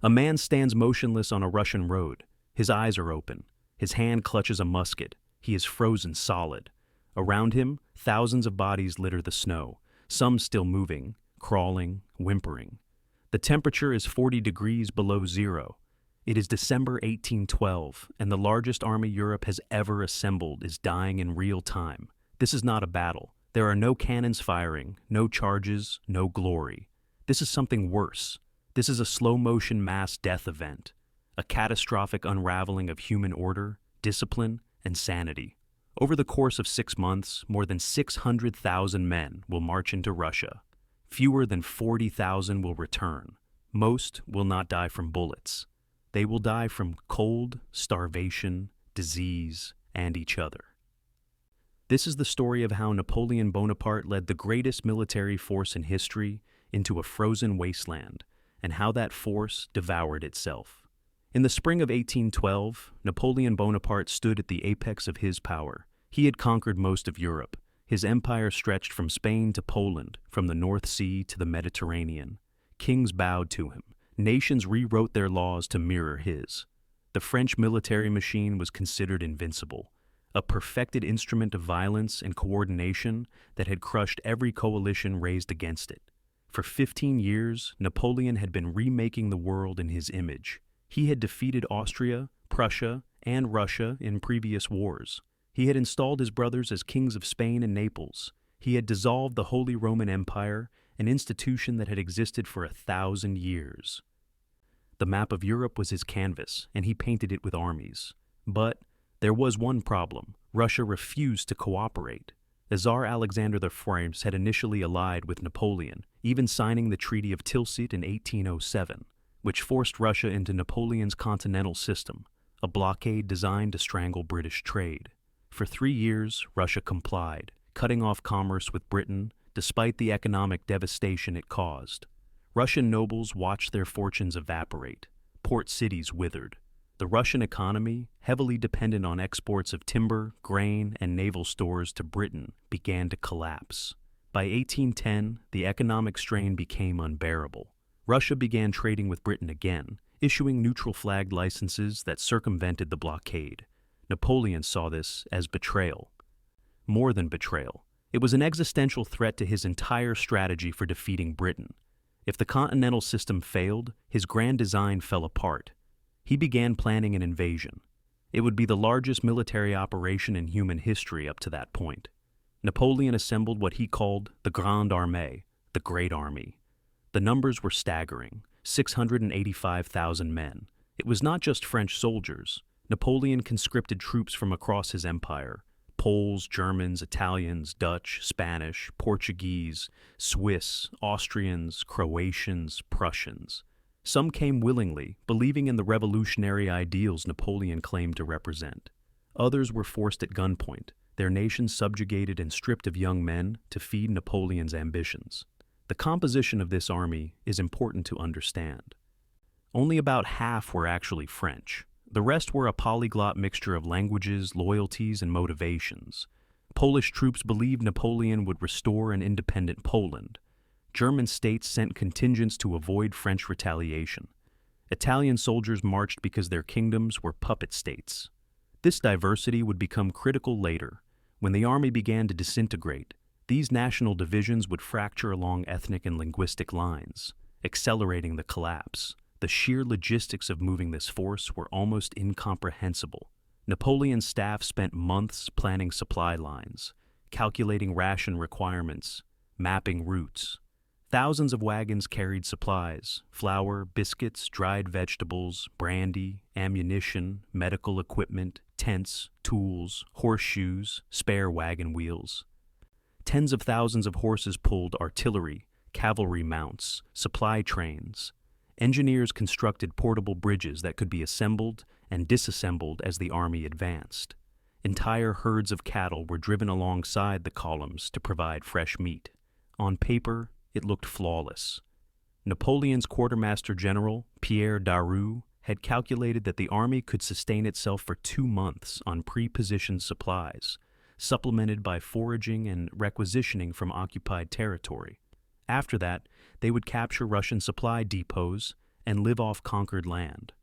A man stands motionless on a Russian road. His eyes are open. His hand clutches a musket. He is frozen solid. Around him, thousands of bodies litter the snow, some still moving, crawling, whimpering. The temperature is 40 degrees below zero. It is December 1812, and the largest army Europe has ever assembled is dying in real time. This is not a battle. There are no cannons firing, no charges, no glory. This is something worse. This is a slow-motion mass death event, a catastrophic unraveling of human order, discipline, and sanity. Over the course of 6 months, more than 600,000 men will march into Russia. Fewer than 40,000 will return. Most will not die from bullets. They will die from cold, starvation, disease, and each other. This is the story of how Napoleon Bonaparte led the greatest military force in history into a frozen wasteland, and how that force devoured itself. In the spring of 1812, Napoleon Bonaparte stood at the apex of his power. He had conquered most of Europe. His empire stretched from Spain to Poland, from the North Sea to the Mediterranean. Kings bowed to him. Nations rewrote their laws to mirror his. The French military machine was considered invincible, a perfected instrument of violence and coordination that had crushed every coalition raised against it. For 15 years, Napoleon had been remaking the world in his image. He had defeated Austria, Prussia, and Russia in previous wars. He had installed his brothers as kings of Spain and Naples. He had dissolved the Holy Roman Empire, an institution that had existed for 1,000 years. The map of Europe was his canvas, and he painted it with armies. But there was one problem. Russia refused to cooperate. The Tsar Alexander I had initially allied with Napoleon, even signing the Treaty of Tilsit in 1807, which forced Russia into Napoleon's continental system, a blockade designed to strangle British trade. For 3 years, Russia complied, cutting off commerce with Britain despite the economic devastation it caused. Russian nobles watched their fortunes evaporate. Port cities withered. The Russian economy, heavily dependent on exports of timber, grain, and naval stores to Britain, began to collapse. By 1810, the economic strain became unbearable. Russia began trading with Britain again, issuing neutral flag licenses that circumvented the blockade. Napoleon saw this as betrayal. More than betrayal, it was an existential threat to his entire strategy for defeating Britain. If the continental system failed, his grand design fell apart. He began planning an invasion. It would be the largest military operation in human history up to that point. Napoleon assembled what he called the Grande Armée, the Great Army. The numbers were staggering, 685,000 men. It was not just French soldiers. Napoleon conscripted troops from across his empire: Poles, Germans, Italians, Dutch, Spanish, Portuguese, Swiss, Austrians, Croatians, Prussians. Some came willingly, believing in the revolutionary ideals Napoleon claimed to represent. Others were forced at gunpoint, their nations subjugated and stripped of young men to feed Napoleon's ambitions. The composition of this army is important to understand. Only about half were actually French. The rest were a polyglot mixture of languages, loyalties, and motivations. Polish troops believed Napoleon would restore an independent Poland. German states sent contingents to avoid French retaliation. Italian soldiers marched because their kingdoms were puppet states. This diversity would become critical later. When the army began to disintegrate, these national divisions would fracture along ethnic and linguistic lines, accelerating the collapse. The sheer logistics of moving this force were almost incomprehensible. Napoleon's staff spent months planning supply lines, calculating ration requirements, mapping routes. Thousands of wagons carried supplies: flour, biscuits, dried vegetables, brandy, ammunition, medical equipment, tents, tools, horseshoes, spare wagon wheels. Tens of thousands of horses pulled artillery, cavalry mounts, supply trains. Engineers constructed portable bridges that could be assembled and disassembled as the army advanced. Entire herds of cattle were driven alongside the columns to provide fresh meat. On paper, it looked flawless. Napoleon's quartermaster general, Pierre Daru, had calculated that the army could sustain itself for 2 months on pre-positioned supplies, supplemented by foraging and requisitioning from occupied territory. After that, they would capture Russian supply depots and live off conquered land.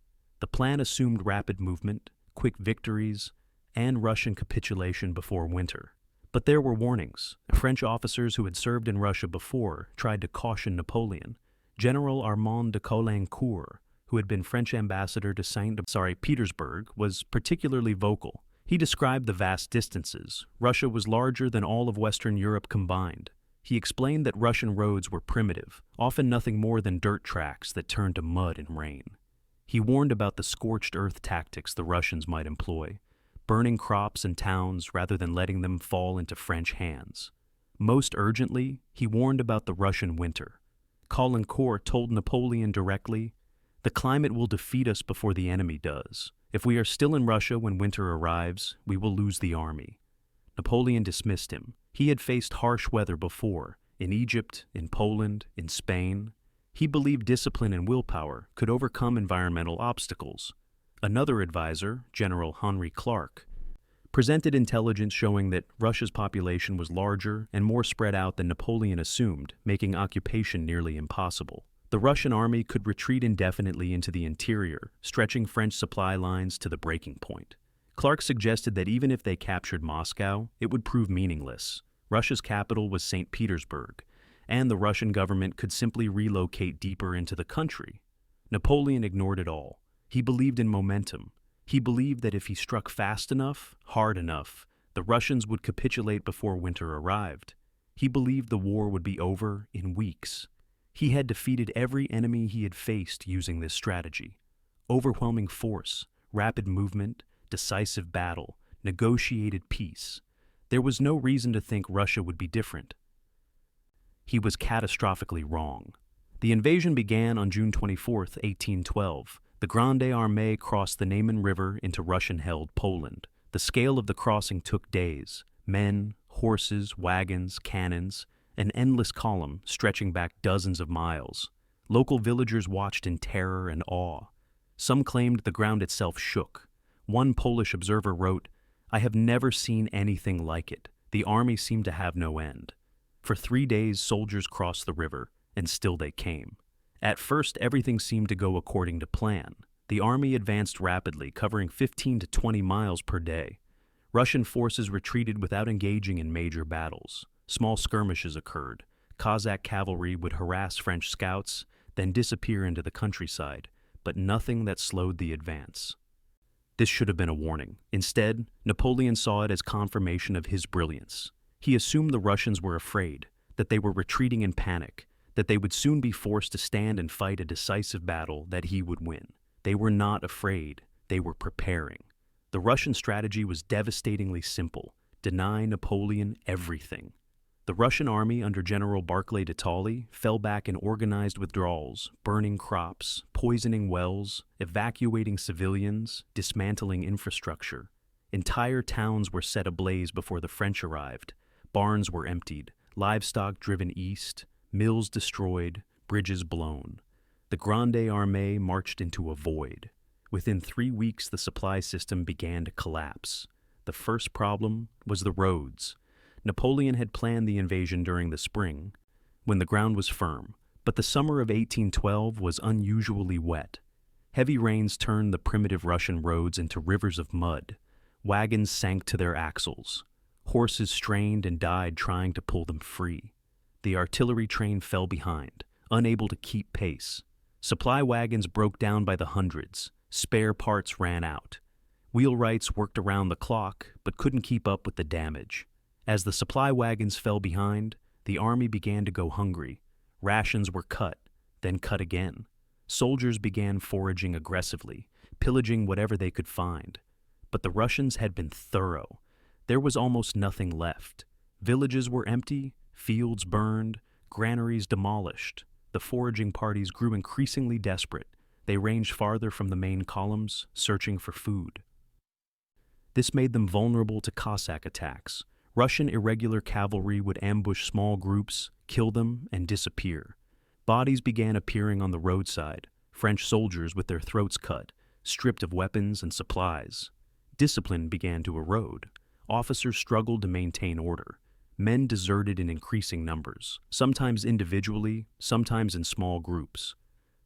The plan assumed rapid movement, quick victories, and Russian capitulation before winter. But there were warnings. French officers who had served in Russia before tried to caution Napoleon. General Armand de Caulaincourt, who had been French ambassador to Petersburg, was particularly vocal. He described the vast distances. Russia was larger than all of Western Europe combined. He explained that Russian roads were primitive, often nothing more than dirt tracks that turned to mud in rain. He warned about the scorched earth tactics the Russians might employ, burning crops and towns rather than letting them fall into French hands. Most urgently, he warned about the Russian winter. Caulaincourt told Napoleon directly, "The climate will defeat us before the enemy does. If we are still in Russia when winter arrives, we will lose the army." Napoleon dismissed him. He had faced harsh weather before, in Egypt, in Poland, in Spain. He believed discipline and willpower could overcome environmental obstacles. Another advisor, General Henry Clark, presented intelligence showing that Russia's population was larger and more spread out than Napoleon assumed, making occupation nearly impossible. The Russian army could retreat indefinitely into the interior, stretching French supply lines to the breaking point. Clark suggested that even if they captured Moscow, it would prove meaningless. Russia's capital was St. Petersburg, and the Russian government could simply relocate deeper into the country. Napoleon ignored it all. He believed in momentum. He believed that if he struck fast enough, hard enough, the Russians would capitulate before winter arrived. He believed the war would be over in weeks. He had defeated every enemy he had faced using this strategy. Overwhelming force, rapid movement, decisive battle, negotiated peace. There was no reason to think Russia would be different. He was catastrophically wrong. The invasion began on June 24, 1812. The Grande Armée crossed the Neman River into Russian-held Poland. The scale of the crossing took days. Men, horses, wagons, cannons, an endless column stretching back dozens of miles. Local villagers watched in terror and awe. Some claimed the ground itself shook. One Polish observer wrote, "I have never seen anything like it. The army seemed to have no end." For 3 days, soldiers crossed the river, and still they came. At first, everything seemed to go according to plan. The army advanced rapidly, covering 15 to 20 miles per day. Russian forces retreated without engaging in major battles. Small skirmishes occurred. Cossack cavalry would harass French scouts, then disappear into the countryside, but nothing that slowed the advance. This should have been a warning. Instead, Napoleon saw it as confirmation of his brilliance. He assumed the Russians were afraid, that they were retreating in panic, that they would soon be forced to stand and fight a decisive battle that he would win. They were not afraid, they were preparing. The Russian strategy was devastatingly simple: deny Napoleon everything. The Russian army under General Barclay de Tolly fell back in organized withdrawals, burning crops, poisoning wells, evacuating civilians, dismantling infrastructure. Entire towns were set ablaze before the French arrived. Barns were emptied, livestock driven east, mills destroyed, bridges blown. The Grande Armée marched into a void. Within 3 weeks, the supply system began to collapse. The first problem was the roads. Napoleon had planned the invasion during the spring, when the ground was firm, but the summer of 1812 was unusually wet. Heavy rains turned the primitive Russian roads into rivers of mud. Wagons sank to their axles. Horses strained and died trying to pull them free. The artillery train fell behind, unable to keep pace. Supply wagons broke down by the hundreds. Spare parts ran out. Wheelwrights worked around the clock, but couldn't keep up with the damage. As the supply wagons fell behind, the army began to go hungry. Rations were cut, then cut again. Soldiers began foraging aggressively, pillaging whatever they could find. But the Russians had been thorough. There was almost nothing left. Villages were empty, fields burned, granaries demolished. The foraging parties grew increasingly desperate. They ranged farther from the main columns, searching for food. This made them vulnerable to Cossack attacks. Russian irregular cavalry would ambush small groups, kill them, and disappear. Bodies began appearing on the roadside, French soldiers with their throats cut, stripped of weapons and supplies. Discipline began to erode. Officers struggled to maintain order. Men deserted in increasing numbers, sometimes individually, sometimes in small groups.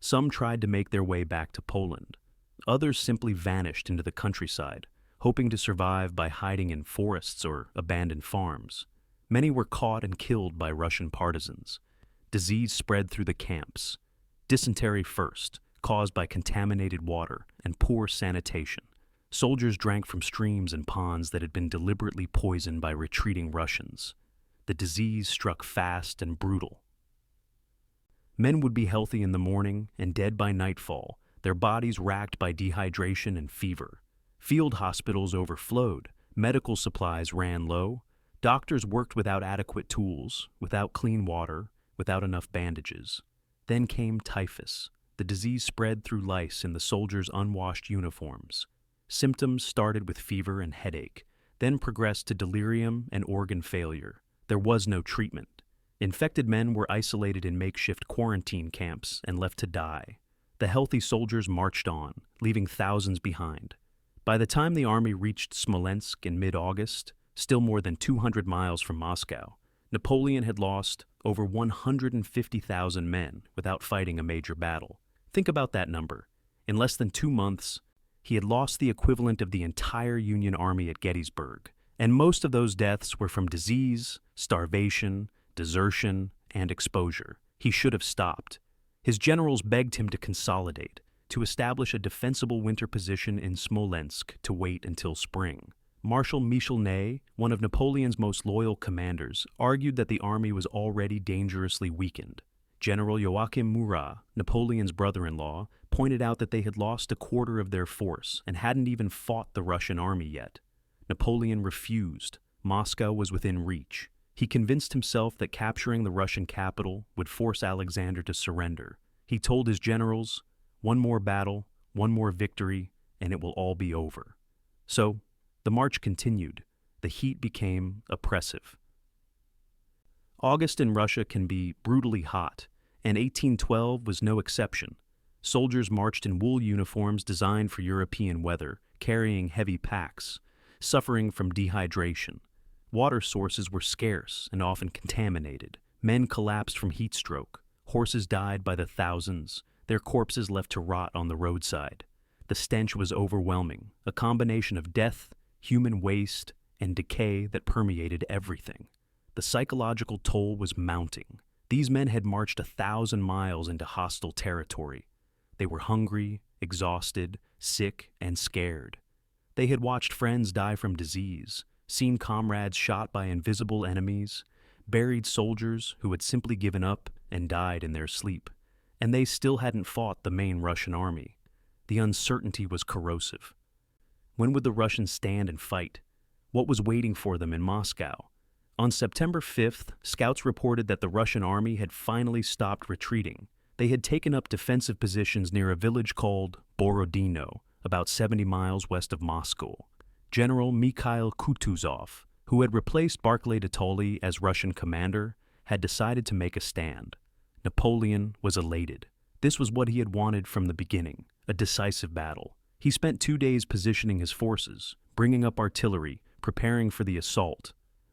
Some tried to make their way back to Poland. Others simply vanished into the countryside, hoping to survive by hiding in forests or abandoned farms. Many were caught and killed by Russian partisans. Disease spread through the camps. Dysentery first, caused by contaminated water and poor sanitation. Soldiers drank from streams and ponds that had been deliberately poisoned by retreating Russians. The disease struck fast and brutal. Men would be healthy in the morning and dead by nightfall, their bodies racked by dehydration and fever. Field hospitals overflowed, medical supplies ran low, doctors worked without adequate tools, without clean water, without enough bandages. Then came typhus. The disease spread through lice in the soldiers' unwashed uniforms. Symptoms started with fever and headache, then progressed to delirium and organ failure. There was no treatment. Infected men were isolated in makeshift quarantine camps and left to die. The healthy soldiers marched on, leaving thousands behind. By the time the army reached Smolensk in mid-August, still more than 200 miles from Moscow, Napoleon had lost over 150,000 men without fighting a major battle. Think about that number. In less than 2 months, he had lost the equivalent of the entire Union Army at Gettysburg, and most of those deaths were from disease, starvation, desertion, and exposure. He should have stopped. His generals begged him to consolidate, to establish a defensible winter position in Smolensk to wait until spring. Marshal Michel Ney, one of Napoleon's most loyal commanders, argued that the army was already dangerously weakened. General Joachim Murat, Napoleon's brother-in-law, pointed out that they had lost a quarter of their force and hadn't even fought the Russian army yet. Napoleon refused. Moscow was within reach. He convinced himself that capturing the Russian capital would force Alexander to surrender. He told his generals, "One more battle, one more victory, and it will all be over." So, the march continued. The heat became oppressive. August in Russia can be brutally hot, and 1812 was no exception. Soldiers marched in wool uniforms designed for European weather, carrying heavy packs, suffering from dehydration. Water sources were scarce and often contaminated. Men collapsed from heat stroke. Horses died by the thousands, their corpses left to rot on the roadside. The stench was overwhelming, a combination of death, human waste, and decay that permeated everything. The psychological toll was mounting. These men had marched 1,000 miles into hostile territory. They were hungry, exhausted, sick, and scared. They had watched friends die from disease, seen comrades shot by invisible enemies, buried soldiers who had simply given up and died in their sleep. And they still hadn't fought the main Russian army. The uncertainty was corrosive. When would the Russians stand and fight? What was waiting for them in Moscow? On September 5th, scouts reported that the Russian army had finally stopped retreating. They had taken up defensive positions near a village called Borodino, about 70 miles west of Moscow. General Mikhail Kutuzov, who had replaced Barclay de Tolly as Russian commander, had decided to make a stand. Napoleon was elated. This was what he had wanted from the beginning, a decisive battle. He spent 2 days positioning his forces, bringing up artillery, preparing for the assault.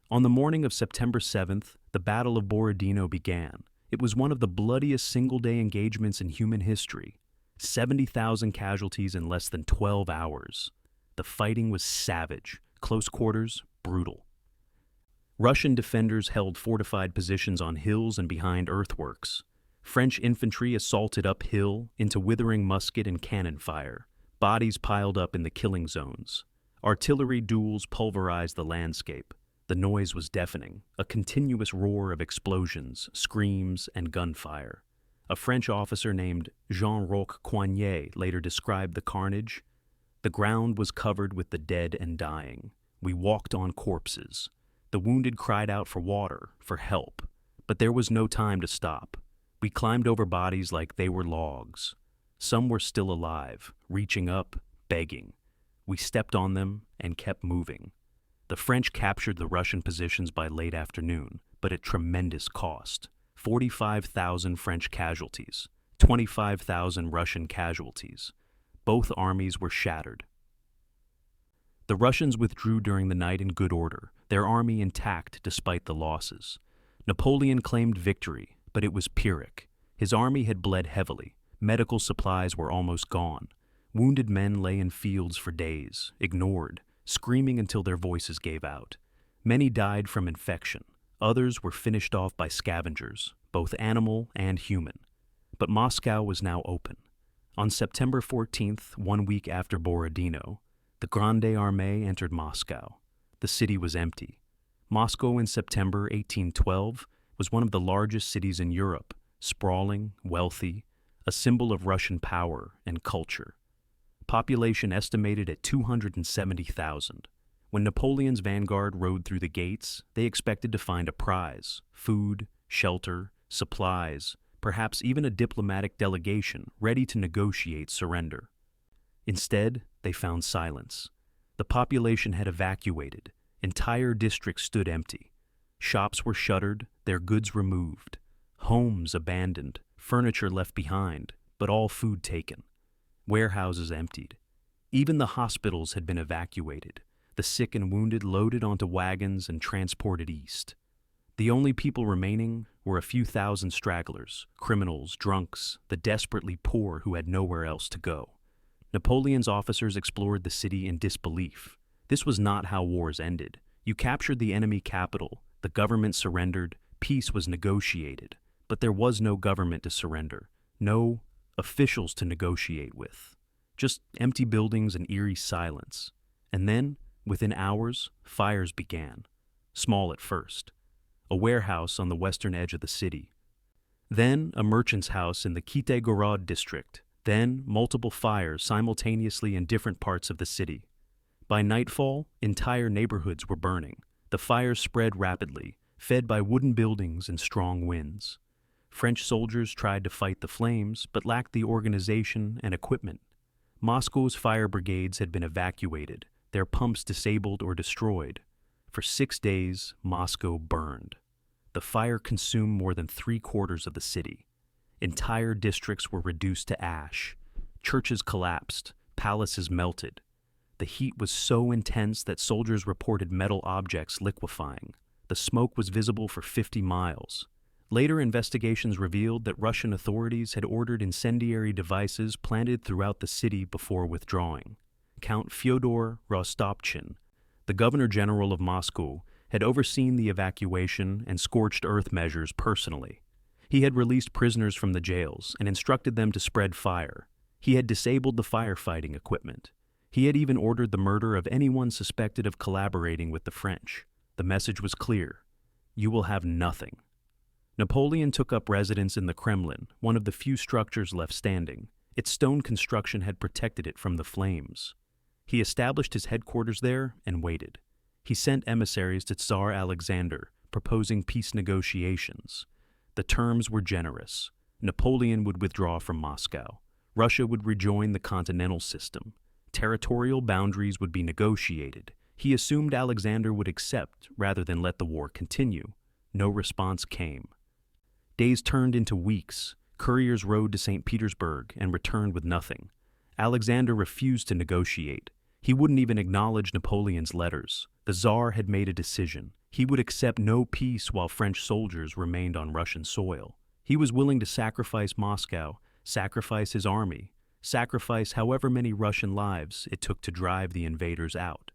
On the morning of September 7th, the Battle of Borodino began. It was one of the bloodiest single-day engagements in human history. 70,000 casualties in less than 12 hours. The fighting was savage, close quarters, brutal. Russian defenders held fortified positions on hills and behind earthworks. French infantry assaulted uphill into withering musket and cannon fire. Bodies piled up in the killing zones. Artillery duels pulverized the landscape. The noise was deafening, a continuous roar of explosions, screams, and gunfire. A French officer named Jean-Roch Coignet later described the carnage. The ground was covered with the dead and dying. We walked on corpses. The wounded cried out for water, for help. But there was no time to stop. We climbed over bodies like they were logs. Some were still alive, reaching up, begging. We stepped on them and kept moving. The French captured the Russian positions by late afternoon, but at tremendous cost. 45,000 French casualties, 25,000 Russian casualties. Both armies were shattered. The Russians withdrew during the night in good order, their army intact despite the losses. Napoleon claimed victory, but it was Pyrrhic. His army had bled heavily, Medical supplies were almost gone. Wounded men lay in fields for days, ignored, screaming until their voices gave out. Many died from infection. Others were finished off by scavengers, both animal and human. But Moscow was now open. On September 14th, 1 week after Borodino, the Grande Armée entered Moscow. The city was empty. Moscow in September 1812 was one of the largest cities in Europe, sprawling, wealthy, a symbol of Russian power and culture. Population estimated at 270,000. When Napoleon's vanguard rode through the gates, they expected to find a prize: food, shelter, supplies, perhaps even a diplomatic delegation ready to negotiate surrender. Instead, they found silence. The population had evacuated. Entire districts stood empty. Shops were shuttered, their goods removed. Homes abandoned, furniture left behind, but all food taken. Warehouses emptied. Even the hospitals had been evacuated, the sick and wounded loaded onto wagons and transported east. The only people remaining were a few thousand stragglers, criminals, drunks, the desperately poor who had nowhere else to go. Napoleon's officers explored the city in disbelief. This was not how wars ended. You captured the enemy capital, the government surrendered, peace was negotiated. But there was no government to surrender, no officials to negotiate with. Just empty buildings and eerie silence. And then, within hours, fires began. Small at first. A warehouse on the western edge of the city. Then a merchant's house in the Kitay-Gorod district. Then multiple fires simultaneously in different parts of the city. By nightfall, entire neighborhoods were burning. The fires spread rapidly, fed by wooden buildings and strong winds. French soldiers tried to fight the flames, but lacked the organization and equipment. Moscow's fire brigades had been evacuated, their pumps disabled or destroyed. For 6 days, Moscow burned. The fire consumed more than 3/4 of the city. Entire districts were reduced to ash. Churches collapsed, palaces melted. The heat was so intense that soldiers reported metal objects liquefying. The smoke was visible for 50 miles. Later investigations revealed that Russian authorities had ordered incendiary devices planted throughout the city before withdrawing. Count Fyodor Rostopchin, the Governor-General of Moscow, had overseen the evacuation and scorched earth measures personally. He had released prisoners from the jails and instructed them to spread fire. He had disabled the firefighting equipment. He had even ordered the murder of anyone suspected of collaborating with the French. The message was clear: you will have nothing. Napoleon took up residence in the Kremlin, one of the few structures left standing. Its stone construction had protected it from the flames. He established his headquarters there and waited. He sent emissaries to Tsar Alexander, proposing peace negotiations. The terms were generous. Napoleon would withdraw from Moscow. Russia would rejoin the continental system. Territorial boundaries would be negotiated. He assumed Alexander would accept rather than let the war continue. No response came. Days turned into weeks. Couriers rode to St. Petersburg and returned with nothing. Alexander refused to negotiate. He wouldn't even acknowledge Napoleon's letters. The Tsar had made a decision. He would accept no peace while French soldiers remained on Russian soil. He was willing to sacrifice Moscow, sacrifice his army, sacrifice however many Russian lives it took to drive the invaders out.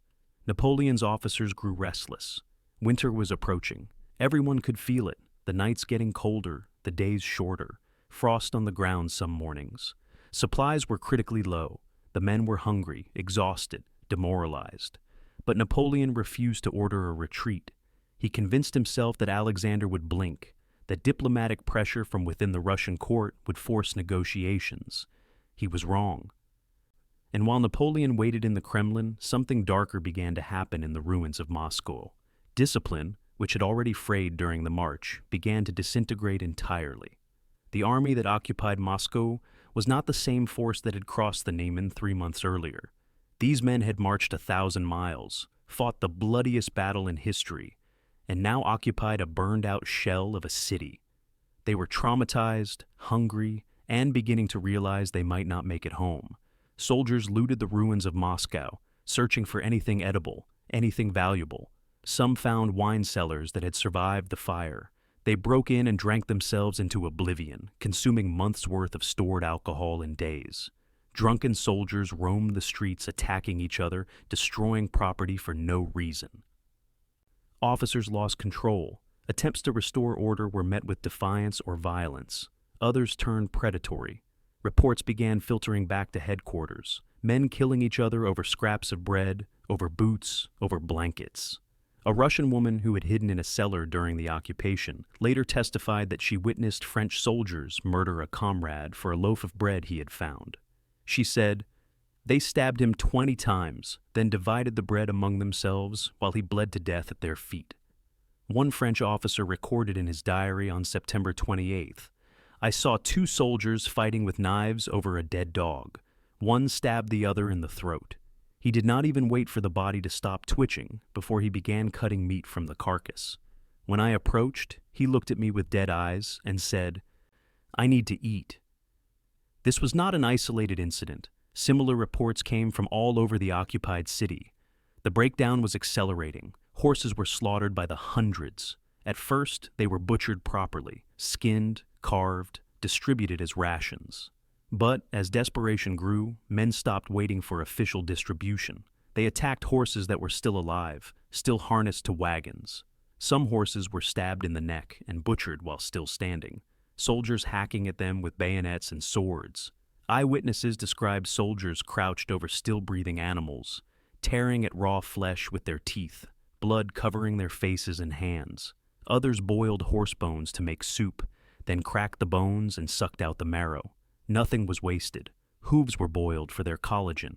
Napoleon's officers grew restless. Winter was approaching. Everyone could feel it. The nights getting colder, the days shorter, frost on the ground some mornings. Supplies were critically low. The men were hungry, exhausted, demoralized. But Napoleon refused to order a retreat. He convinced himself that Alexander would blink, that diplomatic pressure from within the Russian court would force negotiations. He was wrong. And while Napoleon waited in the Kremlin, something darker began to happen in the ruins of Moscow. Discipline, which had already frayed during the march, began to disintegrate entirely. The army that occupied Moscow was not the same force that had crossed the Niemen 3 months earlier. These men had marched 1,000 miles, fought the bloodiest battle in history, and now occupied a burned-out shell of a city. They were traumatized, hungry, and beginning to realize they might not make it home. Soldiers looted the ruins of Moscow, searching for anything edible, anything valuable. Some found wine cellars that had survived the fire. They broke in and drank themselves into oblivion, consuming months' worth of stored alcohol in days. Drunken soldiers roamed the streets attacking each other, destroying property for no reason. Officers lost control. Attempts to restore order were met with defiance or violence. Others turned predatory. Reports began filtering back to headquarters, men killing each other over scraps of bread, over boots, over blankets. A Russian woman who had hidden in a cellar during the occupation later testified that she witnessed French soldiers murder a comrade for a loaf of bread he had found. She said, "They stabbed him 20 times, then divided the bread among themselves while he bled to death at their feet." One French officer recorded in his diary on September 28th, "I saw 2 soldiers fighting with knives over a dead dog. One stabbed the other in the throat. He did not even wait for the body to stop twitching before he began cutting meat from the carcass. When I approached, he looked at me with dead eyes and said, 'I need to eat.'" This was not an isolated incident. Similar reports came from all over the occupied city. The breakdown was accelerating. Horses were slaughtered by the hundreds. At first, they were butchered properly, skinned, carved, distributed as rations. But as desperation grew, men stopped waiting for official distribution. They attacked horses that were still alive, still harnessed to wagons. Some horses were stabbed in the neck and butchered while still standing, soldiers hacking at them with bayonets and swords. Eyewitnesses described soldiers crouched over still-breathing animals, tearing at raw flesh with their teeth, blood covering their faces and hands. Others boiled horse bones to make soup, then cracked the bones and sucked out the marrow. Nothing was wasted. Hooves were boiled for their collagen.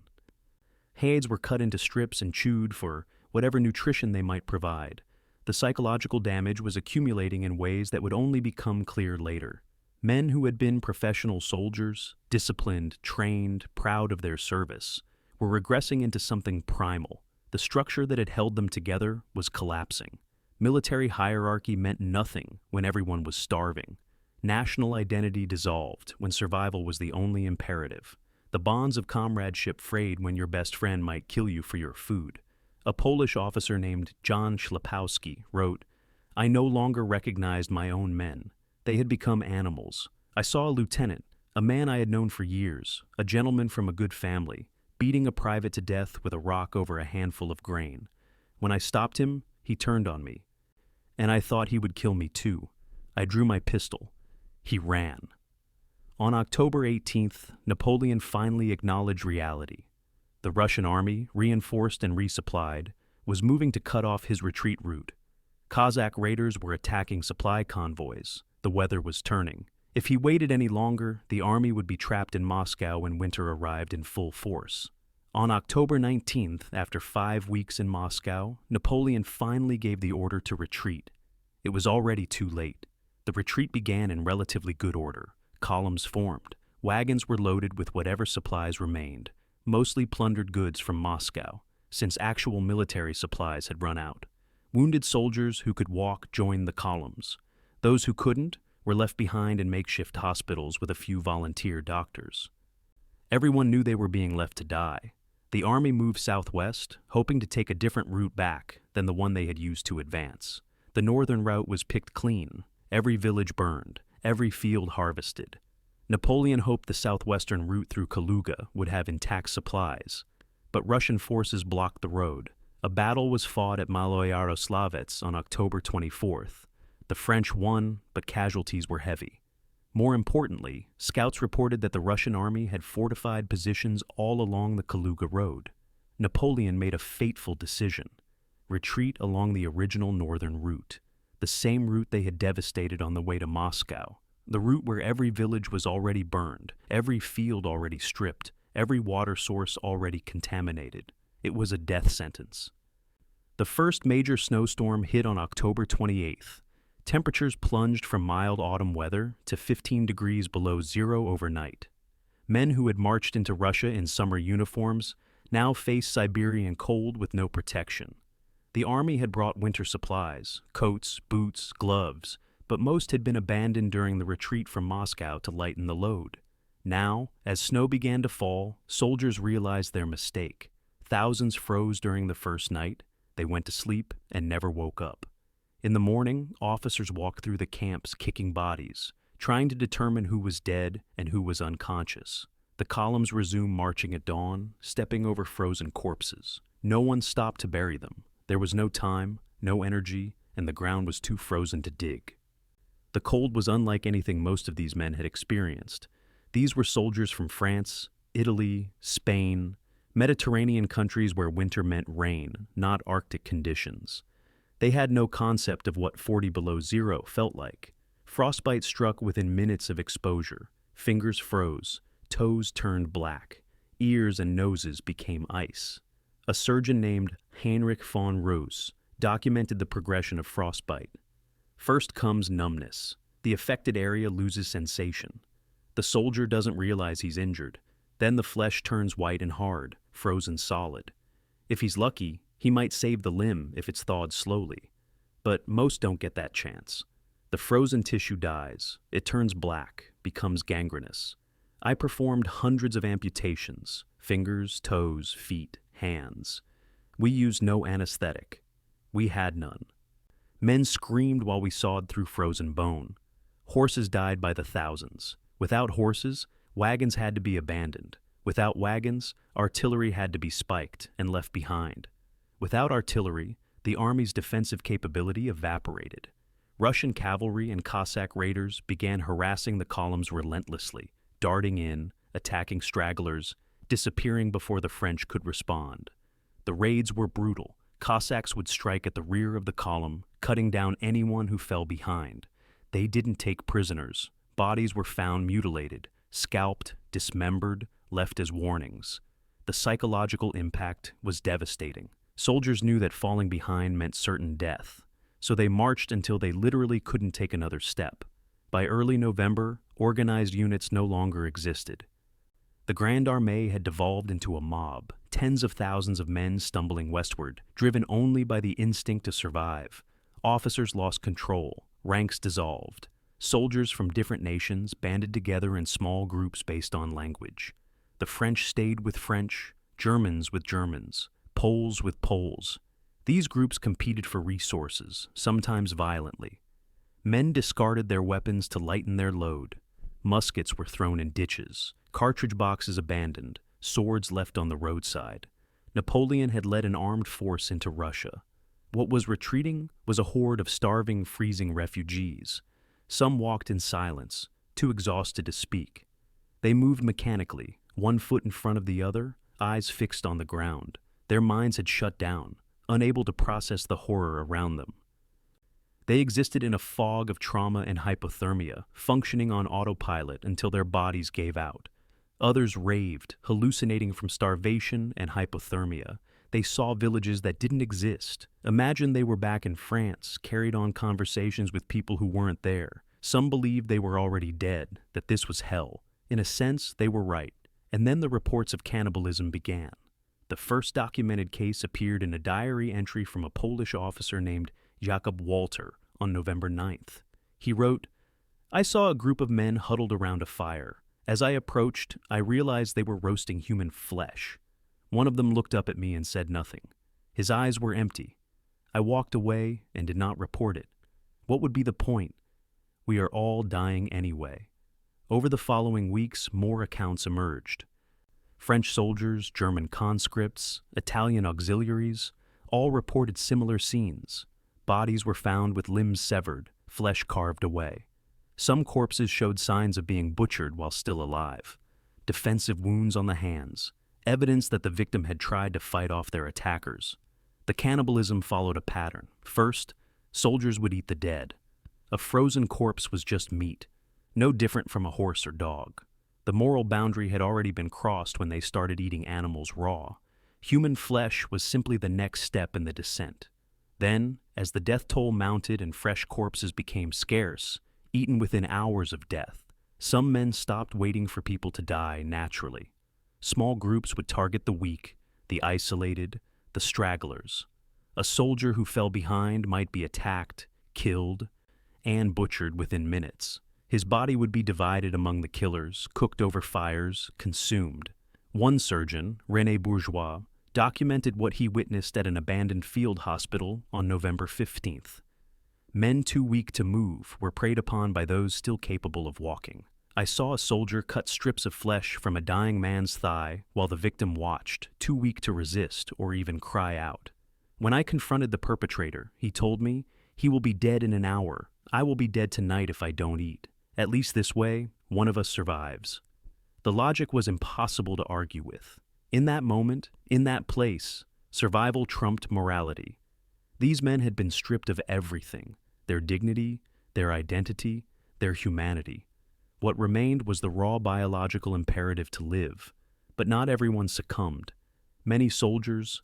Heads were cut into strips and chewed for whatever nutrition they might provide. The psychological damage was accumulating in ways that would only become clear later. Men who had been professional soldiers, disciplined, trained, proud of their service, were regressing into something primal. The structure that had held them together was collapsing. Military hierarchy meant nothing when everyone was starving. National identity dissolved when survival was the only imperative. The bonds of comradeship frayed when your best friend might kill you for your food. A Polish officer named John Ślepowski wrote, "I no longer recognized my own men. They had become animals. I saw a lieutenant, a man I had known for years, a gentleman from a good family, beating a private to death with a rock over a handful of grain. When I stopped him, he turned on me. And I thought he would kill me too. I drew my pistol. He ran." On October 18th, Napoleon finally acknowledged reality. The Russian army, reinforced and resupplied, was moving to cut off his retreat route. Cossack raiders were attacking supply convoys. The weather was turning. If he waited any longer, the army would be trapped in Moscow when winter arrived in full force. On October 19th, after 5 weeks in Moscow, Napoleon finally gave the order to retreat. It was already too late. The retreat began in relatively good order. Columns formed. Wagons were loaded with whatever supplies remained, mostly plundered goods from Moscow, since actual military supplies had run out. Wounded soldiers who could walk joined the columns. Those who couldn't were left behind in makeshift hospitals with a few volunteer doctors. Everyone knew they were being left to die. The army moved southwest, hoping to take a different route back than the one they had used to advance. The northern route was picked clean. Every village burned, every field harvested. Napoleon hoped the southwestern route through Kaluga would have intact supplies, but Russian forces blocked the road. A battle was fought at Maloyaroslavets on October 24th. The French won, but casualties were heavy. More importantly, scouts reported that the Russian army had fortified positions all along the Kaluga road. Napoleon made a fateful decision: retreat along the original northern route, the same route they had devastated on the way to Moscow, the route where every village was already burned, every field already stripped, every water source already contaminated. It was a death sentence. The first major snowstorm hit on October 28th. Temperatures plunged from mild autumn weather to 15 degrees below zero overnight. Men who had marched into Russia in summer uniforms now faced Siberian cold with no protection. The army had brought winter supplies, coats, boots, gloves, but most had been abandoned during the retreat from Moscow to lighten the load. Now, as snow began to fall, soldiers realized their mistake. Thousands froze during the first night. They went to sleep and never woke up. In the morning, officers walked through the camps kicking bodies, trying to determine who was dead and who was unconscious. The columns resumed marching at dawn, stepping over frozen corpses. No one stopped to bury them. There was no time, no energy, and the ground was too frozen to dig. The cold was unlike anything most of these men had experienced. These were soldiers from France, Italy, Spain, Mediterranean countries where winter meant rain, not Arctic conditions. They had no concept of what 40 below zero felt like. Frostbite struck within minutes of exposure. Fingers froze, toes turned black, ears and noses became ice. A surgeon named Heinrich von Roos documented the progression of frostbite. First comes numbness. The affected area loses sensation. The soldier doesn't realize he's injured. Then the flesh turns white and hard, frozen solid. If he's lucky, he might save the limb if it's thawed slowly. But most don't get that chance. The frozen tissue dies. It turns black, becomes gangrenous. I performed hundreds of amputations, fingers, toes, feet, hands. We used no anesthetic. We had none. Men screamed while we sawed through frozen bone. Horses died by the thousands. Without horses, wagons had to be abandoned. Without wagons, artillery had to be spiked and left behind. Without artillery, the army's defensive capability evaporated. Russian cavalry and Cossack raiders began harassing the columns relentlessly, darting in, attacking stragglers, disappearing before the French could respond. The raids were brutal. Cossacks would strike at the rear of the column, cutting down anyone who fell behind. They didn't take prisoners. Bodies were found mutilated, scalped, dismembered, left as warnings. The psychological impact was devastating. Soldiers knew that falling behind meant certain death, so they marched until they literally couldn't take another step. By early November, organized units no longer existed. The Grande Armée had devolved into a mob, tens of thousands of men stumbling westward, driven only by the instinct to survive. Officers lost control, ranks dissolved. Soldiers from different nations banded together in small groups based on language. The French stayed with French, Germans with Germans, Poles with Poles. These groups competed for resources, sometimes violently. Men discarded their weapons to lighten their load. Muskets were thrown in ditches, cartridge boxes abandoned, swords left on the roadside. Napoleon had led an armed force into Russia. What was retreating was a horde of starving, freezing refugees. Some walked in silence, too exhausted to speak. They moved mechanically, one foot in front of the other, eyes fixed on the ground. Their minds had shut down, unable to process the horror around them. They existed in a fog of trauma and hypothermia, functioning on autopilot until their bodies gave out. Others raved, hallucinating from starvation and hypothermia. They saw villages that didn't exist. Imagine they were back in France, carried on conversations with people who weren't there. Some believed they were already dead, that this was hell. In a sense, they were right. And then the reports of cannibalism began. The first documented case appeared in a diary entry from a Polish officer named Jakob Walter on November 9th. He wrote, "I saw a group of men huddled around a fire. As I approached, I realized they were roasting human flesh. One of them looked up at me and said nothing. His eyes were empty. I walked away and did not report it. What would be the point? We are all dying anyway." Over the following weeks, more accounts emerged. French soldiers, German conscripts, Italian auxiliaries, all reported similar scenes. Bodies were found with limbs severed, flesh carved away. Some corpses showed signs of being butchered while still alive. Defensive wounds on the hands, evidence that the victim had tried to fight off their attackers. The cannibalism followed a pattern. First, soldiers would eat the dead. A frozen corpse was just meat, no different from a horse or dog. The moral boundary had already been crossed when they started eating animals raw. Human flesh was simply the next step in the descent. Then, as the death toll mounted and fresh corpses became scarce, eaten within hours of death, some men stopped waiting for people to die naturally. Small groups would target the weak, the isolated, the stragglers. A soldier who fell behind might be attacked, killed, and butchered within minutes. His body would be divided among the killers, cooked over fires, consumed. One surgeon, René Bourgeois, documented what he witnessed at an abandoned field hospital on November 15th. Men too weak to move were preyed upon by those still capable of walking. I saw a soldier cut strips of flesh from a dying man's thigh while the victim watched, too weak to resist or even cry out. When I confronted the perpetrator, he told me, "He will be dead in an hour. I will be dead tonight if I don't eat. At least this way, one of us survives." The logic was impossible to argue with. In that moment, in that place, survival trumped morality. These men had been stripped of everything: their dignity, their identity, their humanity. What remained was the raw biological imperative to live. But not everyone succumbed. Many soldiers,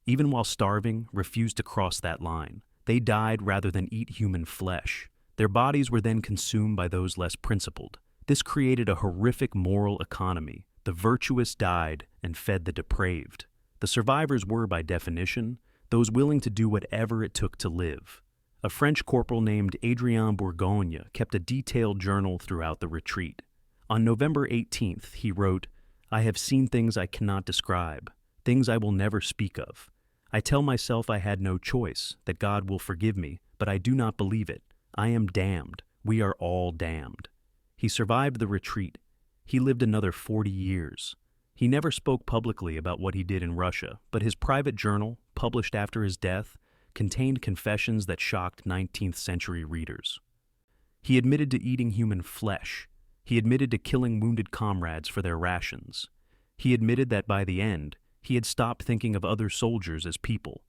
even while starving, refused to cross that line. They died rather than eat human flesh. Their bodies were then consumed by those less principled. This created a horrific moral economy. The virtuous died and fed the depraved. The survivors were, by definition, those willing to do whatever it took to live. A French corporal named Adrien Bourgogne kept a detailed journal throughout the retreat. On November 18th, he wrote, "I have seen things I cannot describe, things I will never speak of. I tell myself I had no choice, that God will forgive me, but I do not believe it. I am damned. We are all damned." He survived the retreat. He lived another 40 years. He never spoke publicly about what he did in Russia, but his private journal, published after his death, contained confessions that shocked 19th century readers. He admitted to eating human flesh. He admitted to killing wounded comrades for their rations. He admitted that by the end, he had stopped thinking of other soldiers as people.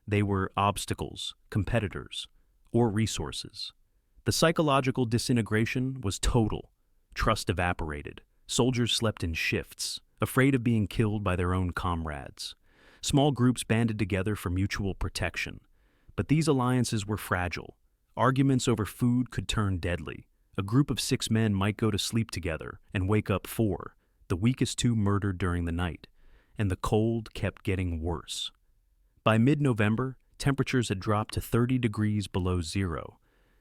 They were obstacles, competitors, or resources. The psychological disintegration was total. Trust evaporated. Soldiers slept in shifts, afraid of being killed by their own comrades. Small groups banded together for mutual protection. But these alliances were fragile. Arguments over food could turn deadly. A group of 6 men might go to sleep together and wake up 4, the weakest 2 murdered during the night. And the cold kept getting worse. By mid-November, temperatures had dropped to 30 degrees below zero.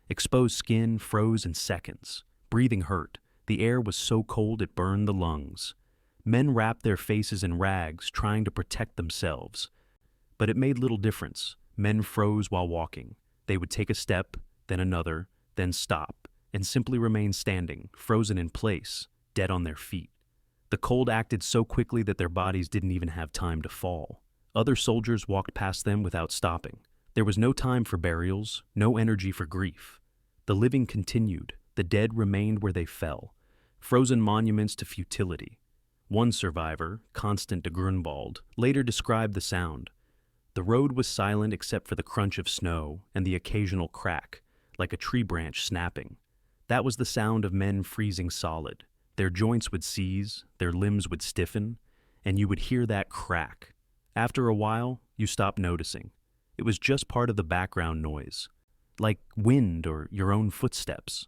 Exposed skin froze in seconds. Breathing hurt. The air was so cold it burned the lungs. Men wrapped their faces in rags, trying to protect themselves. But it made little difference. Men froze while walking. They would take a step, then another, then stop, and simply remain standing, frozen in place, dead on their feet. The cold acted so quickly that their bodies didn't even have time to fall. Other soldiers walked past them without stopping. There was no time for burials, no energy for grief. The living continued. The dead remained where they fell, frozen monuments to futility. One survivor, Constant de Grunwald, later described the sound. The road was silent except for the crunch of snow and the occasional crack, like a tree branch snapping. That was the sound of men freezing solid. Their joints would seize, their limbs would stiffen, and you would hear that crack. After a while, you stopped noticing. It was just part of the background noise, like wind or your own footsteps.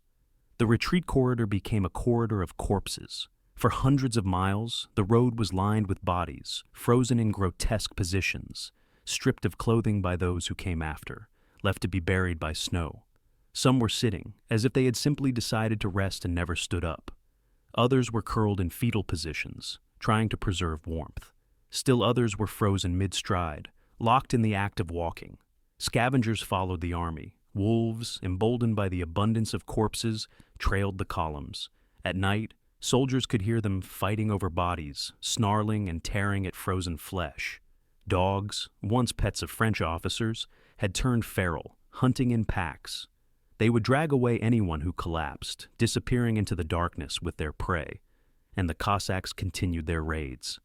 The retreat corridor became a corridor of corpses. For hundreds of miles, the road was lined with bodies, frozen in grotesque positions, stripped of clothing by those who came after, left to be buried by snow. Some were sitting, as if they had simply decided to rest and never stood up. Others were curled in fetal positions, trying to preserve warmth. Still others were frozen mid-stride, locked in the act of walking. Scavengers followed the army. Wolves, emboldened by the abundance of corpses, trailed the columns. At night, soldiers could hear them fighting over bodies, snarling and tearing at frozen flesh. Dogs, once pets of French officers, had turned feral, hunting in packs. They would drag away anyone who collapsed, disappearing into the darkness with their prey, and the Cossacks continued their raids.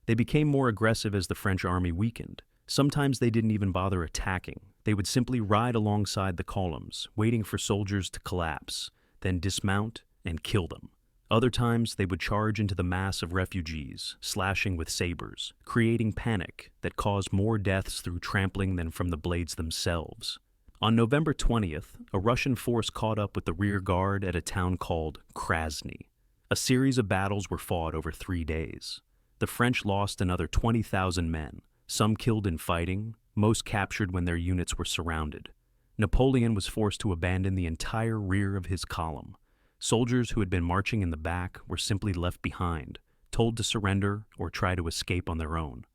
They became more aggressive as the French army weakened. Sometimes they didn't even bother attacking. They would simply ride alongside the columns, waiting for soldiers to collapse, then dismount and kill them. Other times they would charge into the mass of refugees, slashing with sabers, creating panic that caused more deaths through trampling than from the blades themselves. On November 20th, a Russian force caught up with the rear guard at a town called Krasny. A series of battles were fought over 3 days. The French lost another 20,000 men, some killed in fighting, most captured when their units were surrounded. Napoleon was forced to abandon the entire rear of his column. Soldiers who had been marching in the back were simply left behind, told to surrender or try to escape on their own.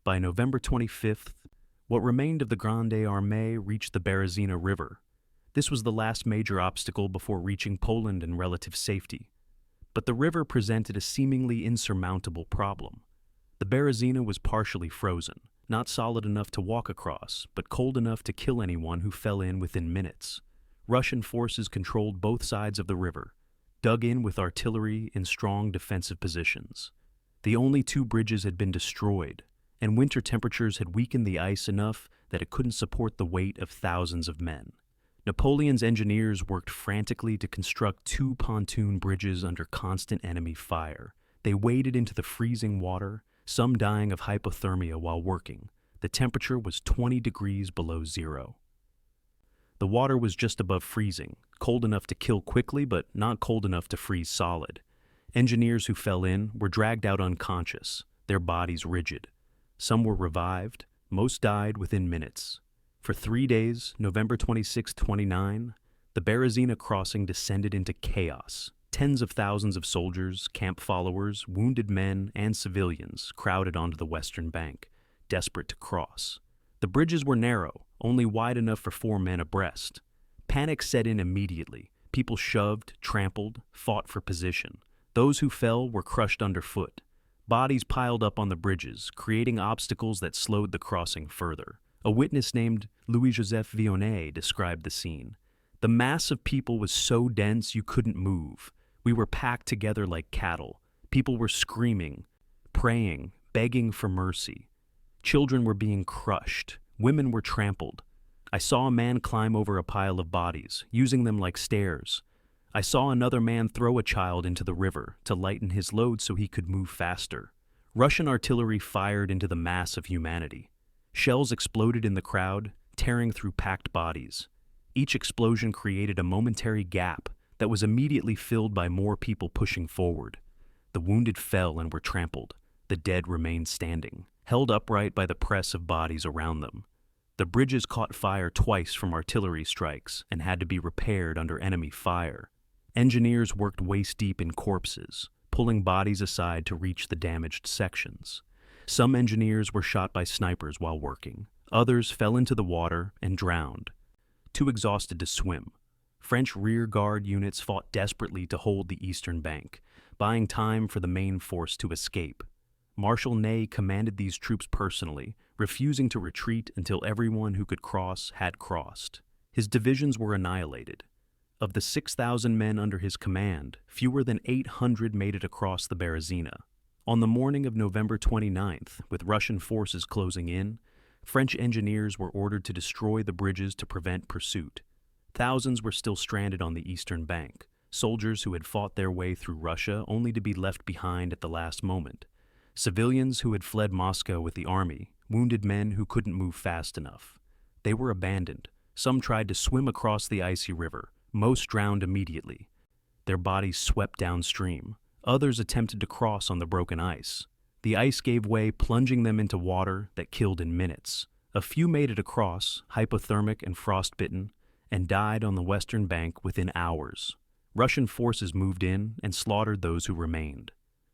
By November 25th, what remained of the Grande Armée reached the Berezina River. This was the last major obstacle before reaching Poland in relative safety. But the river presented a seemingly insurmountable problem. The Berezina was partially frozen, not solid enough to walk across, but cold enough to kill anyone who fell in within minutes. Russian forces controlled both sides of the river, dug in with artillery in strong defensive positions. The only two bridges had been destroyed, and winter temperatures had weakened the ice enough that it couldn't support the weight of thousands of men. Napoleon's engineers worked frantically to construct two pontoon bridges under constant enemy fire. They waded into the freezing water, some dying of hypothermia while working. The temperature was 20 degrees below zero. The water was just above freezing, cold enough to kill quickly but not cold enough to freeze solid. Engineers who fell in were dragged out unconscious, their bodies rigid. Some were revived, most died within minutes. For 3 days, November 26-29, the Berezina crossing descended into chaos. Tens of thousands of soldiers, camp followers, wounded men, and civilians crowded onto the western bank, desperate to cross. The bridges were narrow, only wide enough for 4 men abreast. Panic set in immediately. People shoved, trampled, fought for position. Those who fell were crushed underfoot. Bodies piled up on the bridges, creating obstacles that slowed the crossing further. A witness named Louis-Joseph Vionnet described the scene. The mass of people was so dense you couldn't move. We were packed together like cattle. People were screaming, praying, begging for mercy. Children were being crushed. Women were trampled. I saw a man climb over a pile of bodies, using them like stairs. I saw another man throw a child into the river to lighten his load so he could move faster. Russian artillery fired into the mass of humanity. Shells exploded in the crowd, tearing through packed bodies. Each explosion created a momentary gap that was immediately filled by more people pushing forward. The wounded fell and were trampled. The dead remained standing, held upright by the press of bodies around them. The bridges caught fire twice from artillery strikes and had to be repaired under enemy fire. Engineers worked waist-deep in corpses, pulling bodies aside to reach the damaged sections. Some engineers were shot by snipers while working. Others fell into the water and drowned, too exhausted to swim. French rear guard units fought desperately to hold the eastern bank, buying time for the main force to escape. Marshal Ney commanded these troops personally, refusing to retreat until everyone who could cross had crossed. His divisions were annihilated. Of the 6,000 men under his command, fewer than 800 made it across the Berezina. On the morning of November 29th, with Russian forces closing in, French engineers were ordered to destroy the bridges to prevent pursuit. Thousands were still stranded on the eastern bank, soldiers who had fought their way through Russia only to be left behind at the last moment. Civilians who had fled Moscow with the army, wounded men who couldn't move fast enough. They were abandoned. Some tried to swim across the icy river. Most drowned immediately. Their bodies swept downstream. Others attempted to cross on the broken ice. The ice gave way, plunging them into water that killed in minutes. A few made it across, hypothermic and frostbitten, and died on the western bank within hours. Russian forces moved in and slaughtered those who remained.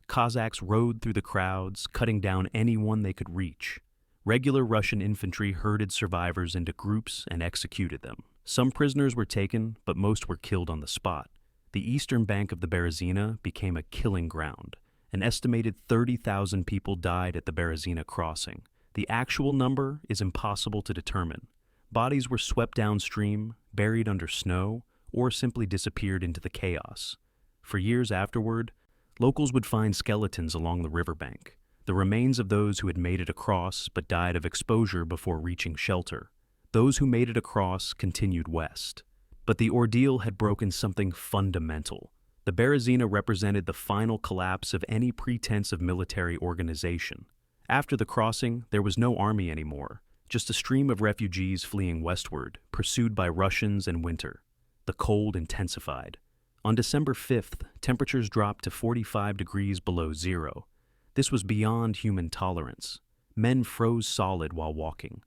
Cossacks rode through the crowds, cutting down anyone they could reach. Regular Russian infantry herded survivors into groups and executed them. Some prisoners were taken, but most were killed on the spot. The eastern bank of the Berezina became a killing ground. An estimated 30,000 people died at the Berezina crossing. The actual number is impossible to determine. Bodies were swept downstream, buried under snow, or simply disappeared into the chaos. For years afterward, locals would find skeletons along the riverbank, the remains of those who had made it across but died of exposure before reaching shelter. Those who made it across continued west. But the ordeal had broken something fundamental. The Berezina represented the final collapse of any pretense of military organization. After the crossing, there was no army anymore, just a stream of refugees fleeing westward, pursued by Russians and winter. The cold intensified. On December 5th, temperatures dropped to 45 degrees below zero. This was beyond human tolerance. Men froze solid while walking.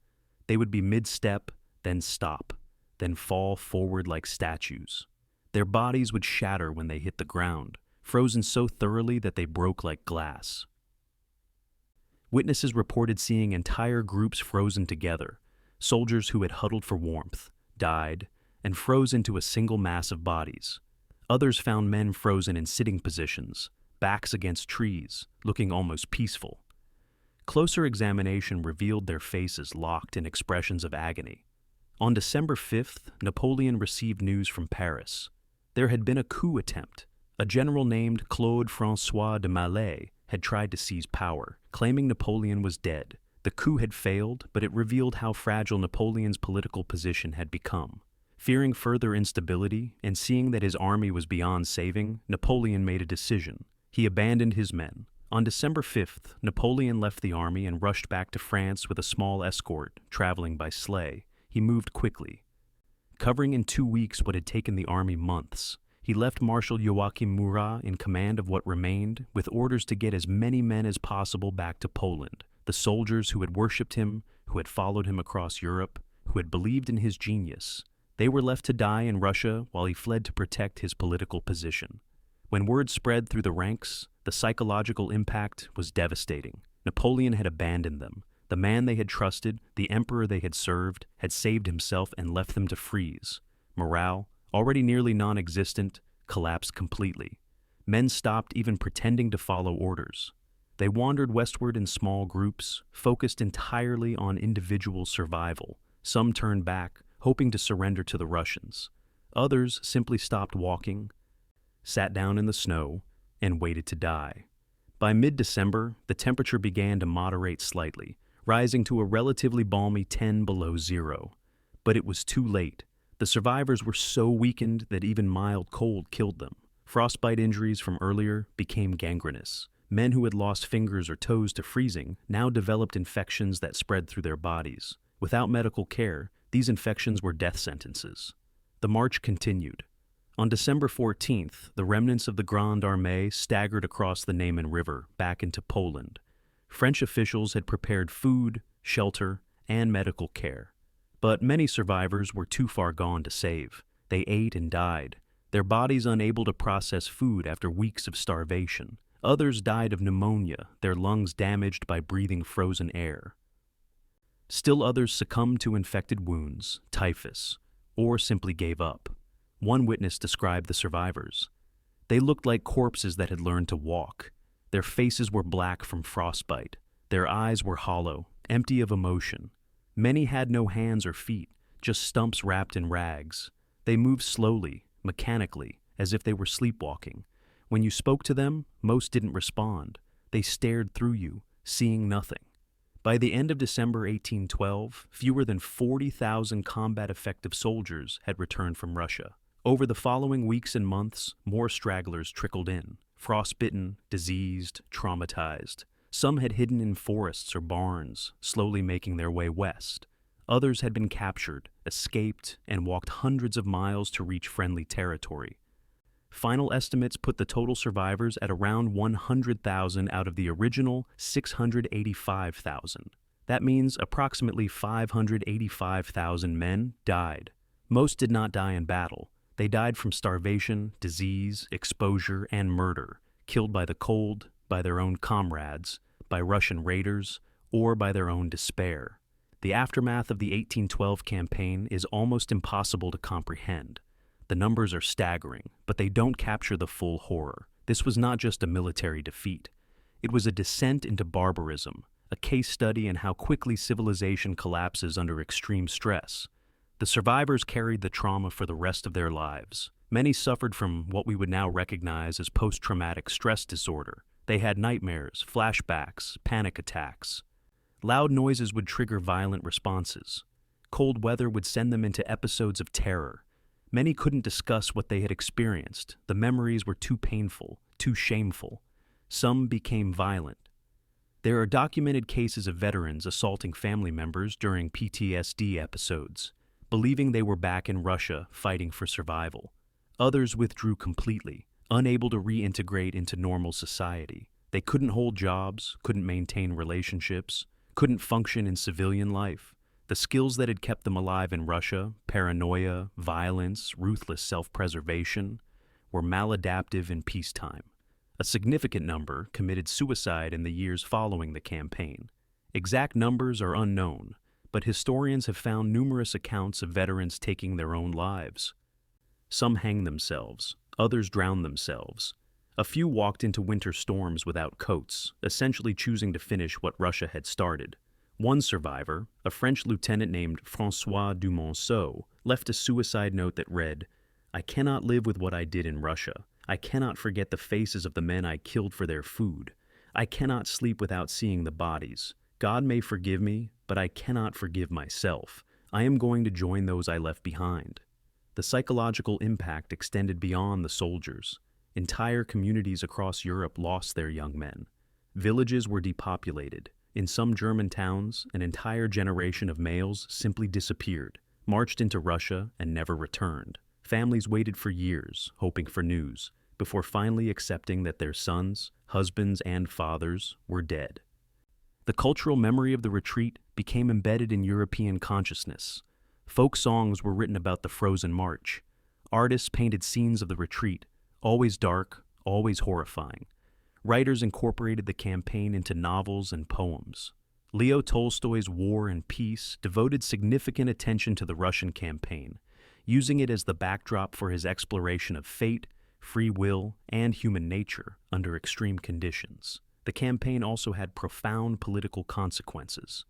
They would be mid-step, then stop, then fall forward like statues. Their bodies would shatter when they hit the ground, frozen so thoroughly that they broke like glass. Witnesses reported seeing entire groups frozen together. Soldiers who had huddled for warmth died, and froze into a single mass of bodies. Others found men frozen in sitting positions, backs against trees, looking almost peaceful. Closer examination revealed their faces locked in expressions of agony. On December 5th, Napoleon received news from Paris. There had been a coup attempt. A general named Claude François de Mallet had tried to seize power, claiming Napoleon was dead. The coup had failed, but it revealed how fragile Napoleon's political position had become. Fearing further instability and seeing that his army was beyond saving, Napoleon made a decision. He abandoned his men. On December 5th, Napoleon left the army and rushed back to France with a small escort, traveling by sleigh. He moved quickly, covering in 2 weeks what had taken the army months. He left Marshal Joachim Murat in command of what remained, with orders to get as many men as possible back to Poland. The soldiers who had worshipped him, who had followed him across Europe, who had believed in his genius. They were left to die in Russia while he fled to protect his political position. When word spread through the ranks, the psychological impact was devastating. Napoleon had abandoned them. The man they had trusted, the emperor they had served, had saved himself and left them to freeze. Morale, already nearly non-existent, collapsed completely. Men stopped even pretending to follow orders. They wandered westward in small groups, focused entirely on individual survival. Some turned back, hoping to surrender to the Russians. Others simply stopped walking, sat down in the snow, and waited to die. By mid-December, the temperature began to moderate slightly, rising to a relatively balmy 10 below zero. But it was too late. The survivors were so weakened that even mild cold killed them. Frostbite injuries from earlier became gangrenous. Men who had lost fingers or toes to freezing now developed infections that spread through their bodies. Without medical care, these infections were death sentences. The march continued. On December 14th, the remnants of the Grande Armée staggered across the Niemen River back into Poland. French officials had prepared food, shelter, and medical care. But many survivors were too far gone to save. They ate and died, their bodies unable to process food after weeks of starvation. Others died of pneumonia, their lungs damaged by breathing frozen air. Still others succumbed to infected wounds, typhus, or simply gave up. One witness described the survivors. They looked like corpses that had learned to walk. Their faces were black from frostbite. Their eyes were hollow, empty of emotion. Many had no hands or feet, just stumps wrapped in rags. They moved slowly, mechanically, as if they were sleepwalking. When you spoke to them, most didn't respond. They stared through you, seeing nothing. By the end of December 1812, fewer than 40,000 combat-effective soldiers had returned from Russia. Over the following weeks and months, more stragglers trickled in, frostbitten, diseased, traumatized. Some had hidden in forests or barns, slowly making their way west. Others had been captured, escaped, and walked hundreds of miles to reach friendly territory. Final estimates put the total survivors at around 100,000 out of the original 685,000. That means approximately 585,000 men died. Most did not die in battle. They died from starvation, disease, exposure, and murder, killed by the cold, by their own comrades, by Russian raiders, or by their own despair. The aftermath of the 1812 campaign is almost impossible to comprehend. The numbers are staggering, but they don't capture the full horror. This was not just a military defeat. It was a descent into barbarism, a case study in how quickly civilization collapses under extreme stress. The survivors carried the trauma for the rest of their lives. Many suffered from what we would now recognize as post-traumatic stress disorder. They had nightmares, flashbacks, panic attacks. Loud noises would trigger violent responses. Cold weather would send them into episodes of terror. Many couldn't discuss what they had experienced. The memories were too painful, too shameful. Some became violent. There are documented cases of veterans assaulting family members during PTSD episodes, believing they were back in Russia fighting for survival. Others withdrew completely, unable to reintegrate into normal society. They couldn't hold jobs, couldn't maintain relationships, couldn't function in civilian life. The skills that had kept them alive in Russia, paranoia, violence, ruthless self-preservation, were maladaptive in peacetime. A significant number committed suicide in the years following the campaign. Exact numbers are unknown, but historians have found numerous accounts of veterans taking their own lives. Some hanged themselves, others drowned themselves. A few walked into winter storms without coats, essentially choosing to finish what Russia had started. One survivor, a French lieutenant named François Dumonceau, left a suicide note that read, "I cannot live with what I did in Russia. I cannot forget the faces of the men I killed for their food. I cannot sleep without seeing the bodies. God may forgive me, but I cannot forgive myself. I am going to join those I left behind." The psychological impact extended beyond the soldiers. Entire communities across Europe lost their young men. Villages were depopulated. In some German towns, an entire generation of males simply disappeared, marched into Russia, and never returned. Families waited for years, hoping for news, before finally accepting that their sons, husbands, and fathers were dead. The cultural memory of the retreat became embedded in European consciousness. Folk songs were written about the frozen march. Artists painted scenes of the retreat, always dark, always horrifying. Writers incorporated the campaign into novels and poems. Leo Tolstoy's War and Peace devoted significant attention to the Russian campaign, using it as the backdrop for his exploration of fate, free will, and human nature under extreme conditions. The campaign also had profound political consequences.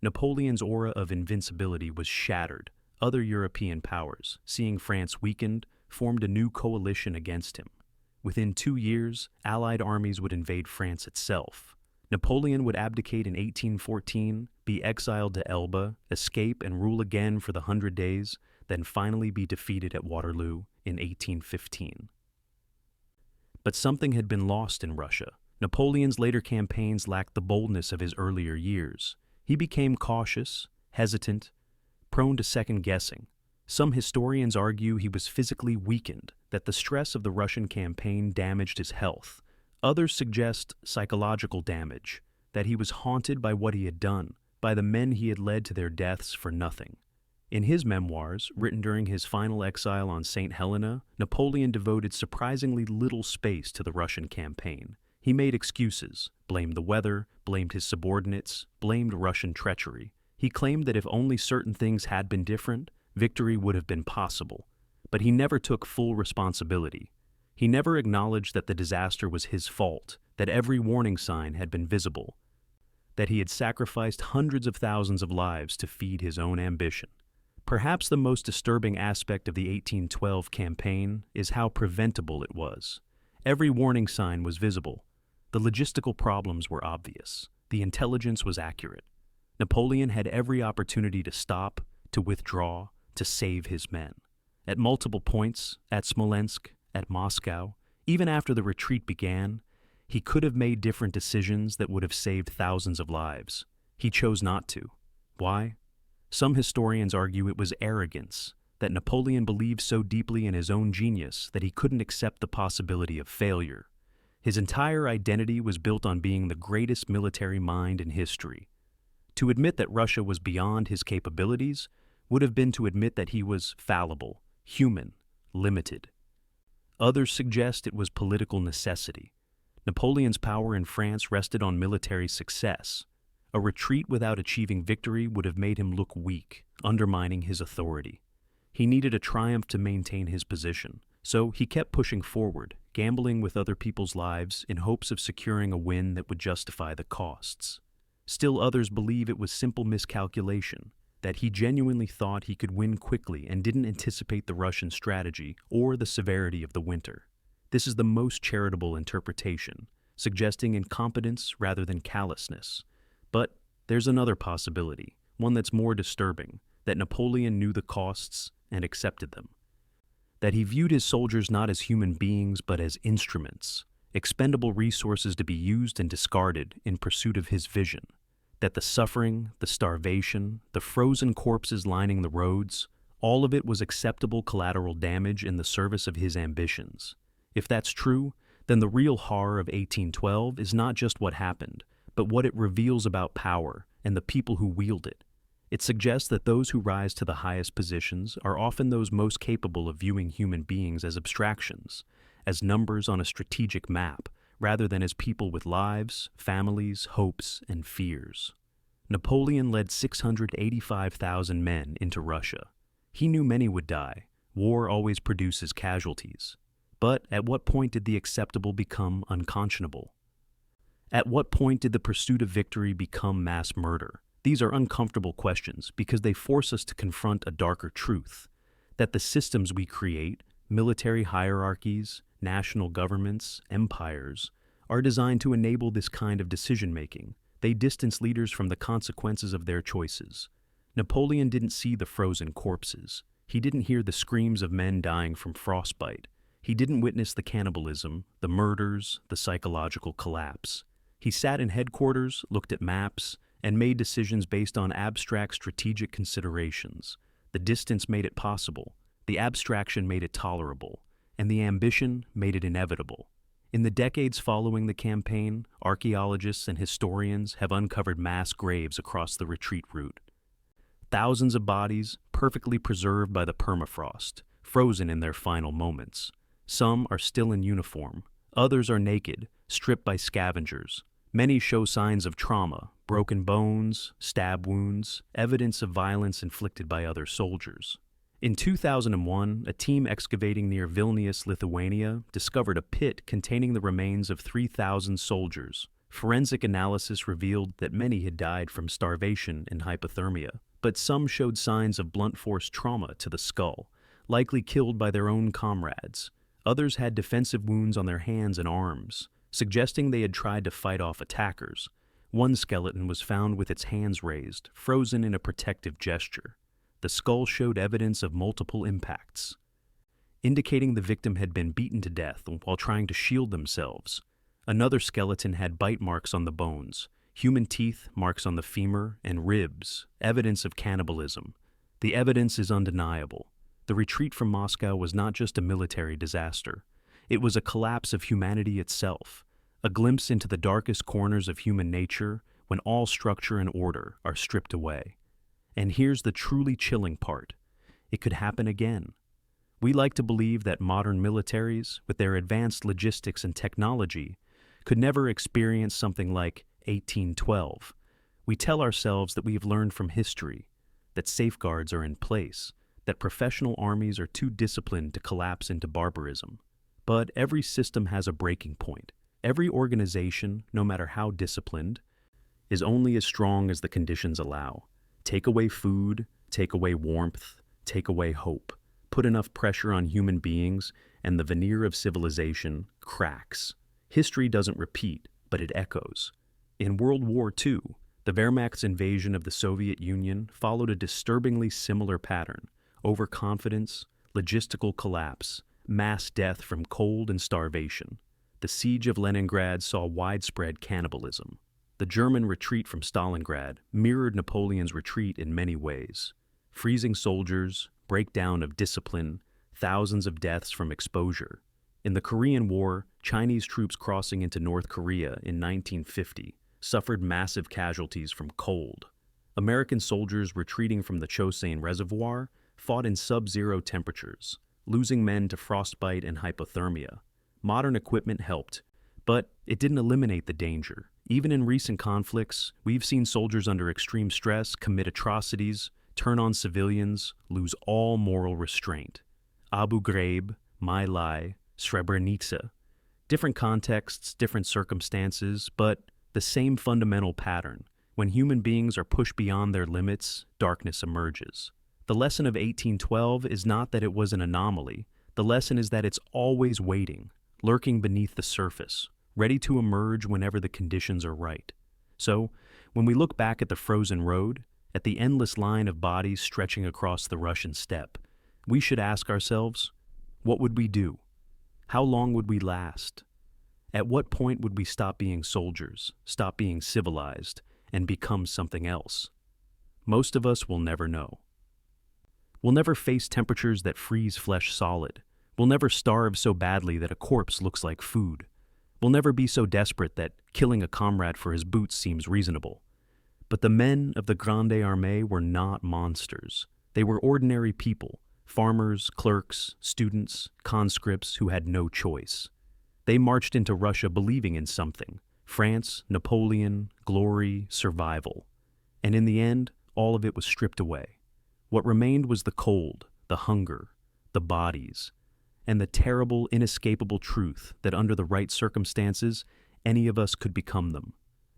Napoleon's aura of invincibility was shattered. Other European powers, seeing France weakened, formed a new coalition against him. Within 2 years, Allied armies would invade France itself. Napoleon would abdicate in 1814, be exiled to Elba, escape and rule again for the 100 Days, then finally be defeated at Waterloo in 1815. But something had been lost in Russia. Napoleon's later campaigns lacked the boldness of his earlier years. He became cautious, hesitant, prone to second-guessing. Some historians argue he was physically weakened, that the stress of the Russian campaign damaged his health. Others suggest psychological damage, that he was haunted by what he had done, by the men he had led to their deaths for nothing. In his memoirs, written during his final exile on St. Helena, Napoleon devoted surprisingly little space to the Russian campaign. He made excuses, blamed the weather, blamed his subordinates, blamed Russian treachery. He claimed that if only certain things had been different, victory would have been possible. But he never took full responsibility. He never acknowledged that the disaster was his fault, that every warning sign had been visible, that he had sacrificed hundreds of thousands of lives to feed his own ambition. Perhaps the most disturbing aspect of the 1812 campaign is how preventable it was. Every warning sign was visible. The logistical problems were obvious. The intelligence was accurate. Napoleon had every opportunity to stop, to withdraw, to save his men. At multiple points, at Smolensk, at Moscow, even after the retreat began, he could have made different decisions that would have saved thousands of lives. He chose not to. Why? Some historians argue it was arrogance, that Napoleon believed so deeply in his own genius that he couldn't accept the possibility of failure. His entire identity was built on being the greatest military mind in history. To admit that Russia was beyond his capabilities would have been to admit that he was fallible, human, limited. Others suggest it was political necessity. Napoleon's power in France rested on military success. A retreat without achieving victory would have made him look weak, undermining his authority. He needed a triumph to maintain his position, so he kept pushing forward, gambling with other people's lives in hopes of securing a win that would justify the costs. Still others believe it was simple miscalculation, that he genuinely thought he could win quickly and didn't anticipate the Russian strategy or the severity of the winter. This is the most charitable interpretation, suggesting incompetence rather than callousness. But there's another possibility, one that's more disturbing, that Napoleon knew the costs and accepted them. That he viewed his soldiers not as human beings but as instruments, expendable resources to be used and discarded in pursuit of his vision. That the suffering, the starvation, the frozen corpses lining the roads, all of it was acceptable collateral damage in the service of his ambitions. If that's true, then the real horror of 1812 is not just what happened, but what it reveals about power and the people who wield it. It suggests that those who rise to the highest positions are often those most capable of viewing human beings as abstractions, as numbers on a strategic map, rather than as people with lives, families, hopes, and fears. Napoleon led 685,000 men into Russia. He knew many would die. War always produces casualties. But at what point did the acceptable become unconscionable? At what point did the pursuit of victory become mass murder? These are uncomfortable questions because they force us to confront a darker truth, that the systems we create, military hierarchies, national governments, empires, are designed to enable this kind of decision-making. They distance leaders from the consequences of their choices. Napoleon didn't see the frozen corpses. He didn't hear the screams of men dying from frostbite. He didn't witness the cannibalism, the murders, the psychological collapse. He sat in headquarters, looked at maps, and made decisions based on abstract strategic considerations. The distance made it possible, the abstraction made it tolerable, and the ambition made it inevitable. In the decades following the campaign, archaeologists and historians have uncovered mass graves across the retreat route. Thousands of bodies, perfectly preserved by the permafrost, frozen in their final moments. Some are still in uniform, others are naked, stripped by scavengers. Many show signs of trauma, broken bones, stab wounds, evidence of violence inflicted by other soldiers. In 2001, a team excavating near Vilnius, Lithuania, discovered a pit containing the remains of 3,000 soldiers. Forensic analysis revealed that many had died from starvation and hypothermia, but some showed signs of blunt force trauma to the skull, likely killed by their own comrades. Others had defensive wounds on their hands and arms, suggesting they had tried to fight off attackers. One skeleton was found with its hands raised, frozen in a protective gesture. The skull showed evidence of multiple impacts, indicating the victim had been beaten to death while trying to shield themselves. Another skeleton had bite marks on the bones, human teeth, marks on the femur, and ribs, evidence of cannibalism. The evidence is undeniable. The retreat from Moscow was not just a military disaster. It was a collapse of humanity itself, a glimpse into the darkest corners of human nature when all structure and order are stripped away. And here's the truly chilling part. It could happen again. We like to believe that modern militaries, with their advanced logistics and technology, could never experience something like 1812. We tell ourselves that we have learned from history, that safeguards are in place, that professional armies are too disciplined to collapse into barbarism. But every system has a breaking point. Every organization, no matter how disciplined, is only as strong as the conditions allow. Take away food, take away warmth, take away hope. Put enough pressure on human beings, and the veneer of civilization cracks. History doesn't repeat, but it echoes. In World War II, the Wehrmacht's invasion of the Soviet Union followed a disturbingly similar pattern: overconfidence, logistical collapse, mass death from cold and starvation. The siege of Leningrad saw widespread cannibalism. The German retreat from Stalingrad mirrored Napoleon's retreat in many ways. Freezing soldiers, breakdown of discipline, thousands of deaths from exposure. In the Korean War, Chinese troops crossing into North Korea in 1950 suffered massive casualties from cold. American soldiers retreating from the Chosin Reservoir fought in sub-zero temperatures, losing men to frostbite and hypothermia. Modern equipment helped, but it didn't eliminate the danger. Even in recent conflicts, we've seen soldiers under extreme stress commit atrocities, turn on civilians, lose all moral restraint. Abu Ghraib, My Lai, Srebrenica. Different contexts, different circumstances, but the same fundamental pattern. When human beings are pushed beyond their limits, darkness emerges. The lesson of 1812 is not that it was an anomaly. The lesson is that it's always waiting, lurking beneath the surface, ready to emerge whenever the conditions are right. So, when we look back at the frozen road, at the endless line of bodies stretching across the Russian steppe, we should ask ourselves, what would we do? How long would we last? At what point would we stop being soldiers, stop being civilized, and become something else? Most of us will never know. We'll never face temperatures that freeze flesh solid. We'll never starve so badly that a corpse looks like food. We'll never be so desperate that killing a comrade for his boots seems reasonable. But the men of the Grande Armée were not monsters. They were ordinary people, farmers, clerks, students, conscripts who had no choice. They marched into Russia believing in something: France, Napoleon, glory, survival. And in the end, all of it was stripped away. What remained was the cold, the hunger, the bodies, and the terrible, inescapable truth that under the right circumstances, any of us could become them.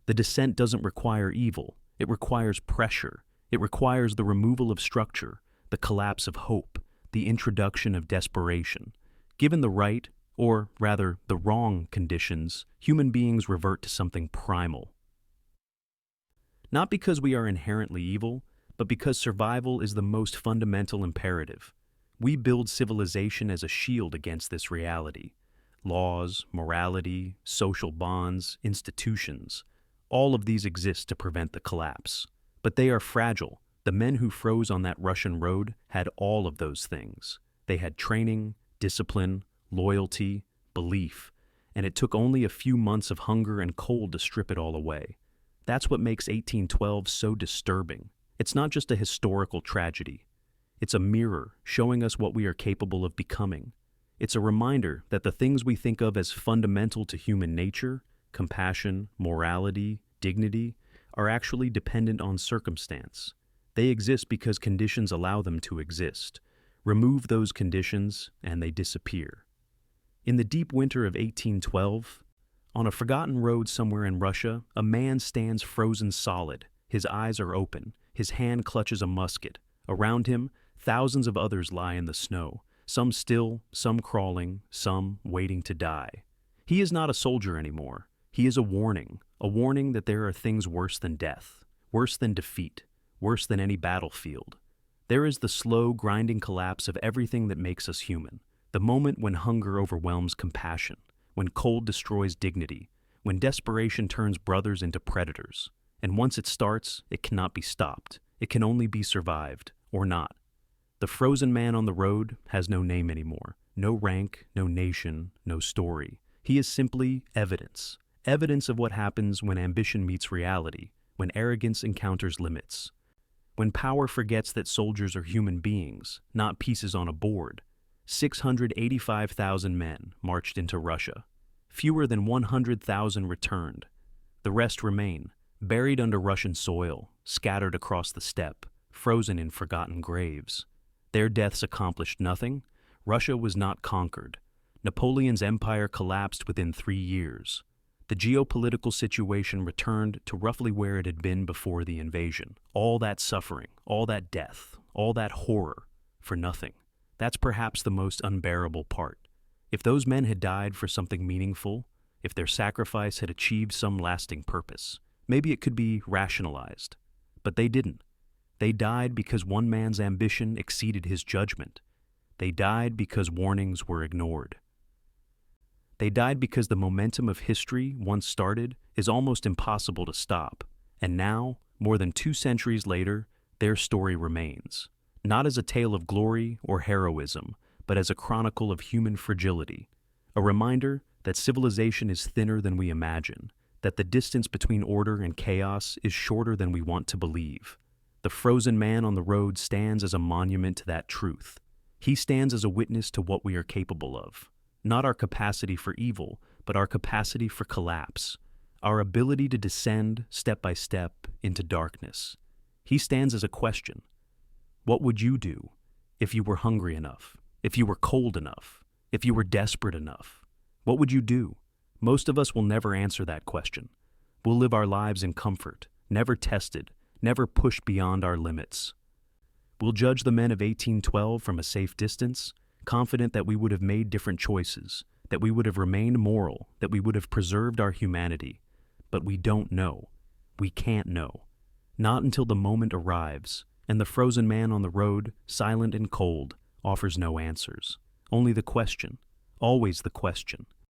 The descent doesn't require evil. It requires pressure. It requires the removal of structure, the collapse of hope, the introduction of desperation. Given the right, or rather the wrong conditions, human beings revert to something primal. Not because we are inherently evil, but because survival is the most fundamental imperative. We build civilization as a shield against this reality. Laws, morality, social bonds, institutions, all of these exist to prevent the collapse. But they are fragile. The men who froze on that Russian road had all of those things. They had training, discipline, loyalty, belief, and it took only a few months of hunger and cold to strip it all away. That's what makes 1812 so disturbing. It's not just a historical tragedy. It's a mirror showing us what we are capable of becoming. It's a reminder that the things we think of as fundamental to human nature, compassion, morality, dignity, are actually dependent on circumstance. They exist because conditions allow them to exist. Remove those conditions, and they disappear. In the deep winter of 1812, on a forgotten road somewhere in Russia, a man stands frozen solid. His eyes are open. His hand clutches a musket. Around him, thousands of others lie in the snow, some still, some crawling, some waiting to die. He is not a soldier anymore. He is a warning that there are things worse than death, worse than defeat, worse than any battlefield. There is the slow, grinding collapse of everything that makes us human, the moment when hunger overwhelms compassion, when cold destroys dignity, when desperation turns brothers into predators. And once it starts, it cannot be stopped. It can only be survived, or not. The frozen man on the road has no name anymore, no rank, no nation, no story. He is simply evidence. Evidence of what happens when ambition meets reality, when arrogance encounters limits, when power forgets that soldiers are human beings, not pieces on a board. 685,000 men marched into Russia. Fewer than 100,000 returned. The rest remain, buried under Russian soil, scattered across the steppe, frozen in forgotten graves. Their deaths accomplished nothing. Russia was not conquered. Napoleon's empire collapsed within 3 years. The geopolitical situation returned to roughly where it had been before the invasion. All that suffering, all that death, all that horror, for nothing. That's perhaps the most unbearable part. If those men had died for something meaningful, if their sacrifice had achieved some lasting purpose, maybe it could be rationalized. But they didn't. They died because one man's ambition exceeded his judgment. They died because warnings were ignored. They died because the momentum of history, once started, is almost impossible to stop. And now, more than 2 centuries later, their story remains. Not as a tale of glory or heroism, but as a chronicle of human fragility. A reminder that civilization is thinner than we imagine, that the distance between order and chaos is shorter than we want to believe. The frozen man on the road stands as a monument to that truth. He stands as a witness to what we are capable of. Not our capacity for evil, but our capacity for collapse. Our ability to descend, step by step, into darkness. He stands as a question. What would you do if you were hungry enough? If you were cold enough? If you were desperate enough? What would you do? Most of us will never answer that question. We'll live our lives in comfort, never tested, never pushed beyond our limits. We'll judge the men of 1812 from a safe distance, confident that we would have made different choices, that we would have remained moral, that we would have preserved our humanity. But we don't know. We can't know. Not until the moment arrives, and the frozen man on the road, silent and cold, offers no answers. Only the question, always the question.